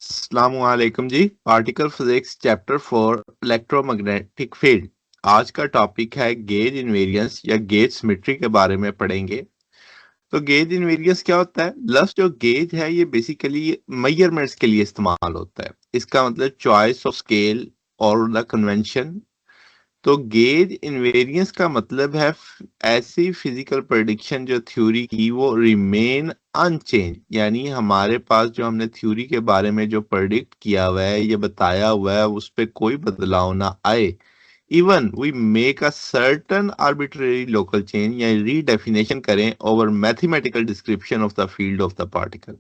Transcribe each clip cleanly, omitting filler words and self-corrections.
अस्सलामुअलैकुम जी। Particle physics chapter 4 electromagnetic field. आज का टॉपिक है गेज इनवेरियंस या गेज सिमेट्री के बारे में पढ़ेंगे। तो गेज इनवेरियंस क्या होता है? लफ्ज जो गेज है ये बेसिकली मेजरमेंट्स के लिए इस्तेमाल होता है। इसका मतलब चॉइस ऑफ स्केल और द कन्वेंशन। तो गेज इनवेरियंस का मतलब है ऐसी फिजिकल प्रेडिक्शन जो थ्योरी की वो रिमेन अनचेंज, यानी हमारे पास जो हमने थ्योरी के बारे में जो प्रेडिक्ट किया हुआ है, ये बताया हुआ है, उस पर कोई बदलाव ना आए। Even we make a certain arbitrary local change या रीडेफिनेशन करें over mathematical description of the field of the particle.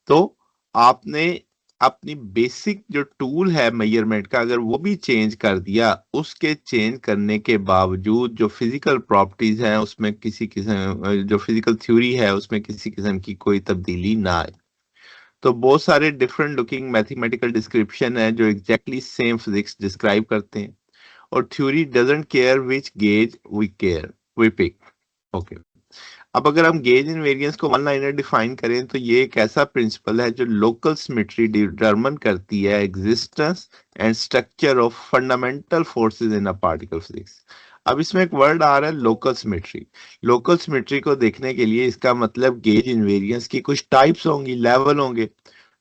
तो आपने अपनी बेसिक जो टूल है मेजरमेंट का, अगर वो भी चेंज कर दिया, उसके चेंज करने के बावजूद जो फिजिकल प्रॉपर्टीज हैं उसमें किसी किस्म, जो फिजिकल थ्योरी है उसमें किसी किस्म की कोई तब्दीली ना आए। तो बहुत सारे डिफरेंट लुकिंग मैथमेटिकल डिस्क्रिप्शन है जो एग्जैक्टली सेम फिजिक्स डिस्क्राइब करते हैं। और theory doesn't care which gauge we pick. Okay. अब अगर हम गेज इनवेरियंस को वन लाइनर डिफाइन करें तो ये एक ऐसा प्रिंसिपल है जो लोकल सिमेट्री डिटरमिन करती है existence and structure of fundamental forces in a particle physics. अब इसमें एक वर्ड आ रहा है लोकल सिमेट्री। लोकल सिमेट्री को देखने के लिए इसका मतलब गेज इनवेरियंस की कुछ टाइप्स होंगी, लेवल होंगे।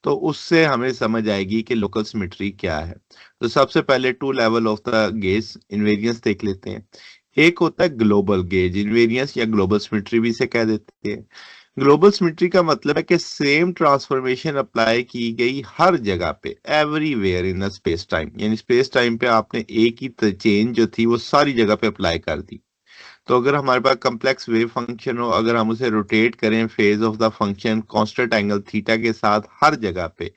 तो उससे हमें समझ आएगी कि लोकल सिमेट्री क्या है। तो सबसे पहले two level of the gauge invariance देख लेते हैं। एक होता है ग्लोबल गेज इनवेरियंस या ग्लोबल सिमेट्री भी इसे कह देते हैं। ग्लोबल सिमेट्री का मतलब है कि सेम ट्रांसफॉर्मेशन अप्लाई की गई हर जगह पे, एवरीवेयर इन स्पेस टाइम, यानी स्पेस टाइम पे आपने एक ही चेंज जो थी वो सारी जगह पे अप्लाई कर दी। तो अगर हमारे पास कम्प्लेक्स वेव फंक्शन हो, अगर हम उसे रोटेट करें phase of the function constant angle theta के साथ हर जगह पे,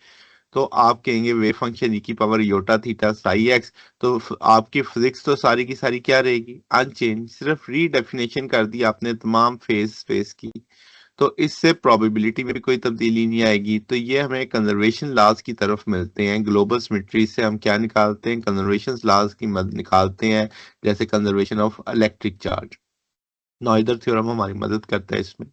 तो आप कहेंगे वेव फंक्शन ई की power iota theta psi X. तो आपकी फिजिक्स तो सारी की सारी क्या रहेगी? अनचेंज। सिर्फ रीडेफिनेशन कर दी आपने तमाम फेज स्पेस की। तो इससे प्रोबेबिलिटी में भी कोई तब्दीली नहीं आएगी। तो ये हमें कंजर्वेशन लॉज की तरफ मिलते हैं। ग्लोबल सिमेट्री से हम क्या निकालते हैं? कंजर्वेशन लॉज की मदद निकालते हैं, जैसे conservation of electric charge. Noether theorem हमारी मदद करता है इसमें।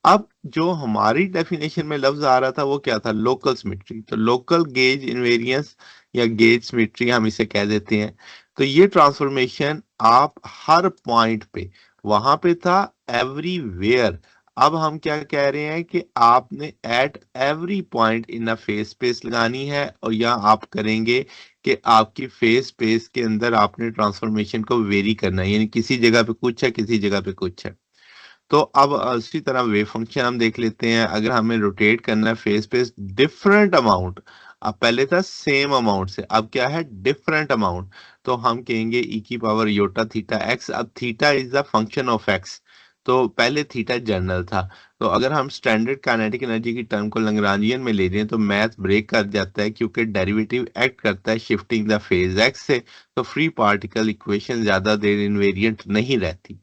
अब जो हमारी डेफिनेशन में लफ्ज आ रहा था वो क्या था? Local symmetry. तो लोकल गेज इनवेरियंस या गेज सिमेट्री हम इसे कह देते हैं। तो ये ट्रांसफॉर्मेशन आप हर पॉइंट पे, वहां पे था एवरीवेयर। अब हम क्या कह रहे हैं कि आपने at every point in a face space लगानी है, और या आप करेंगे कि आपकी फेस स्पेस के अंदर आपने ट्रांसफॉर्मेशन को वेरी करना है, यानी किसी जगह पे कुछ है, किसी जगह पे कुछ है। तो अब उसी तरह वेव फंक्शन हम देख लेते हैं। अगर हमें रोटेट करना है फेस पे डिफरेंट अमाउंट, अब पहले था सेम अमाउंट से, अब क्या है? Different amount. तो हम कहेंगे ई की पावर योटा थीटा एक्स। अब theta is the function of x. तो पहले थीटा जनरल था। तो अगर हम स्टैंडर्ड काइनेटिक एनर्जी की टर्म को लैग्रांजियन में ले रहे हैं तो मैथ ब्रेक कर जाता है, क्योंकि डेरिवेटिव एक्ट करता है शिफ्टिंग द फेज एक्स से। तो फ्री पार्टिकल इक्वेशन ज्यादा देर इनवेरिएंट नहीं रहती।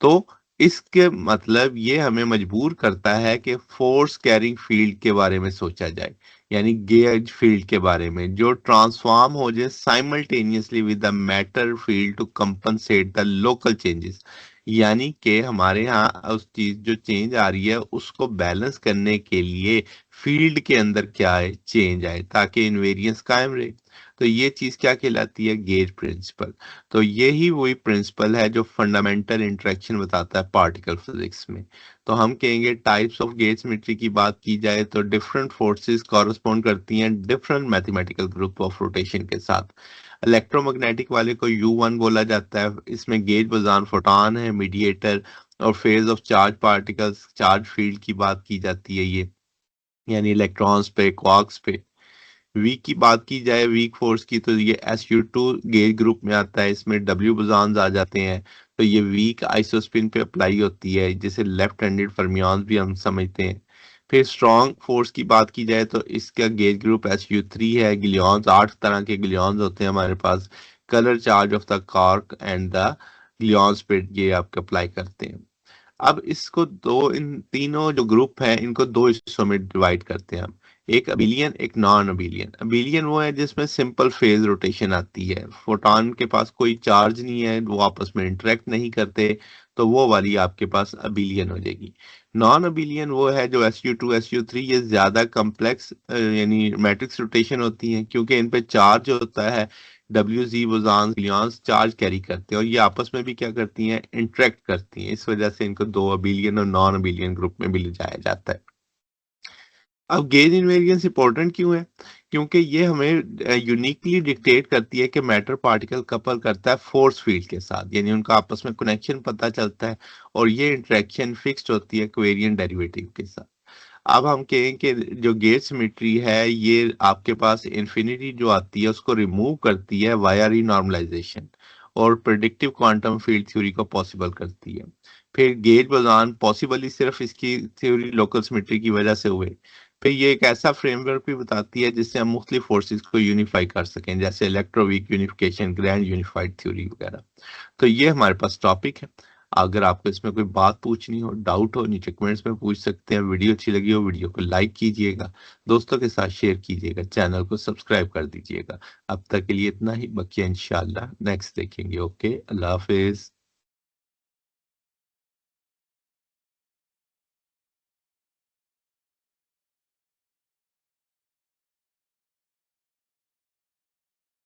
तो इसके मतलब ये हमें मजबूर करता है कि फोर्स कैरिंग फील्ड के बारे में सोचा जाए, यानी गेज फील्ड के बारे में, जो ट्रांसफॉर्म हो जाए simultaneously with the matter field to compensate the local changes. यानी कि हमारे यहाँ उस चीज जो चेंज आ रही है उसको बैलेंस करने के लिए फील्ड के अंदर क्या है? चेंज आए, ताकि इनवेरियंस कायम रहे। तो ये चीज क्या कहलाती है? Gauge principle. तो यही वही प्रिंसिपल है जो फंडामेंटल इंटरेक्शन बताता है पार्टिकल फिजिक्स में। तो हम कहेंगे टाइप्स ऑफ गेज सिमेट्री की बात की जाए तो डिफरेंट फोर्सेस कॉरस्पॉन्ड करती हैं different mathematical group of rotation के साथ। इलेक्ट्रोमैग्नेटिक वाले को U1 बोला जाता है। इसमें गेज बोसान फोटॉन है मीडिएटर, और phase of charge particles charge field की बात की जाती है ये, यानी इलेक्ट्रॉन्स पे, क्वार्क्स पे। वीक की बात की जाए, वीक फोर्स की, तो ये SU2 गेज ग्रुप में आता है। इसमें W बोसॉन्स आ जाते हैं। तो ये वीक आइसोस्पिन पे अप्लाई होती है, जिसे लेफ्ट हैंडेड फर्मियंस भी हम समझते हैं। फिर स्ट्रॉन्ग फोर्स की बात की जाए तो इसका गेज ग्रुप SU3 है। गिलियंस, 8 तरह के गिलियंस होते हैं हमारे पास। Colour charge of the quark and the gluons पे ये आपके अप्लाई करते हैं। अब इसको दो, इन तीनों जो ग्रुप हैं इनको दो हिस्सों में डिवाइड करते हैं हम। एक अबिलियन, एक नॉन अबिलियन। अबिलियन वो है जिसमें सिंपल फेज रोटेशन आती है, फोटॉन के पास कोई चार्ज नहीं है, वो आपस में इंटरेक्ट नहीं करते, तो वो वाली आपके पास अबिलियन हो जाएगी। नॉन अबिलियन वो है जो SU2 SU3, ये ज्यादा कम्प्लेक्स यानी मैट्रिक्स रोटेशन होती है, क्योंकि इन पे चार्ज होता है, WZ बोसॉन लियॉन्स चार्ज कैरी करते हैं, और ये आपस में भी क्या करती हैं, इंटरेक्ट करती हैं। इस वजह से इनको दो अबिलियन और नॉन अबिलियन ग्रुप में भी ले जाया जाता है। अब गेज इनवेरियंस इंपॉर्टेंट क्यों है? क्योंकि ये हमें यूनिकली डिक्टेट करती है कि मैटर पार्टिकल कपल करता है फोर्स फील्ड के साथ, यानी उनका आपस में कनेक्शन पता चलता है, और ये इंटरेक्शन फिक्स्ड होती है कोवेरिएंट डेरिवेटिव के साथ। अब हम कहें कि जो गेट सिमेट्री है ये आपके पास इन्फिनिटी जो आती है उसको रिमूव करती है वाया रीनॉर्मलाइजेशन, और प्रेडिक्टिव क्वांटम फील्ड थ्योरी को पॉसिबल करती है। फिर गेज बोसॉन पॉसिबल ही सिर्फ इसकी थ्योरी लोकल सिमेट्री की वजह से हुए। फिर ये एक ऐसा फ्रेमवर्क भी बताती है जिससे हम मुख्तलिफ फोर्सेस को यूनिफाई कर सकें, जैसे electroweak unification, grand unified theory वगैरह। तो ये हमारे पास टॉपिक है। अगर आपको इसमें कोई बात पूछनी हो, डाउट हो, नीचे कमेंट्स में पूछ सकते हैं। वीडियो अच्छी लगी हो, वीडियो को लाइक कीजिएगा, दोस्तों के साथ शेयर कीजिएगा, चैनल को सब्सक्राइब कर दीजिएगा। अब तक के लिए इतना ही, बाकी इंशाल्लाह नेक्स्ट देखेंगे। ओके, अल्लाह हाफिज।